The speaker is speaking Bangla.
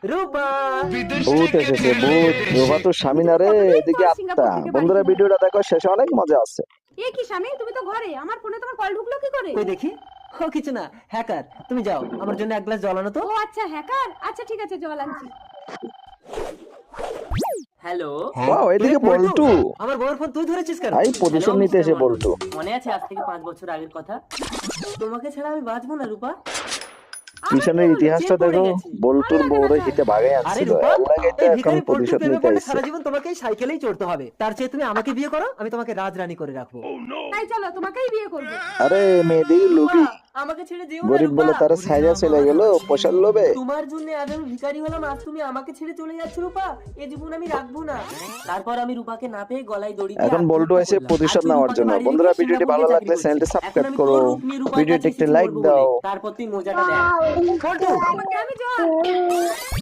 রূপা ভূত এসেছে, ভূত। রূপা তো স্বামী না রে, এদিকে আত্মা। বন্ধুরা ভিডিওটা দেখো, শেষে অনেক মজা আছে। এ কি স্বামী, তুমি তো ঘরে, আমার ফোনে তোমার কল ঢুকলো কি করে? কই দেখি। ও কিছু না, হ্যাকার। তুমি যাও, আমার জন্য এক গ্লাস জল আনো তো। ও আচ্ছা, হ্যাকার। আচ্ছা ঠিক আছে, জল আনছি। হ্যালো। ওয়াও, এদিকে বল্টু। আমার বউয়ের ফোন তুই ধরেছিস কেন? ভাই প্রতিশোধ নিতে এসে বল্টু। মনে আছে আজ থেকে 5 বছর আগের কথা? তোমাকে ছাড়া আমি বাঁচবো না রূপা। পিছনের ইতিহাসটা দেখো, বল্টুর বউরে হিতে ভাগাই আরে আসছিল, রূপা, এর লাগাই তো এই এখন ভিখারি পল্টুর প্রতিশোধ প্রেমে নিতে পড়লে আইছে। সারা জীবন তোমাকে এই সাইকেলেই চড়তে হবে। তার চেয়ে তুমি আমাকে বিয়ে করো, আমি তোমাকে রাজরানী করে রাখবো। তাই চলো, তোমাকেই বিয়ে করবো। আরে মেয়েদের লোভী, আমাকে ছেড়ে যেও না গরিব রূপা। বলে তারা ছাইরা চলে গেল পয়সার লোভে। তোমার জন্য আজ আমি ভিখারি হলাম, আজ তুমি আমাকে ছেড়ে চলে যাচ্ছ রূপা। এই জীবন আমি রাখবো না। তারপর আমি রূপাকে না পেয়ে গলায় দড়ি দিয়ে এখন বল্টু আত্মহত্যা এসে করলাম। প্রতিশোধ আর তুই নেওয়ার রূপাকে জন্য। বাড়ি বন্ধুরা রেখে ভিডিওটি সিঙ্গাপুরে ভালো চাকরি লাগলে করছিস। চ্যানেলটি এখন সাবস্ক্রাইব আমি করো, তোর রূপ নিয়ে রূপার ভিডিওটি কাছে একটি এসেছি লাইক বলবো দাও। বলে। তারপর তুই মজাটা দেখ। আমাকে, আমি জল।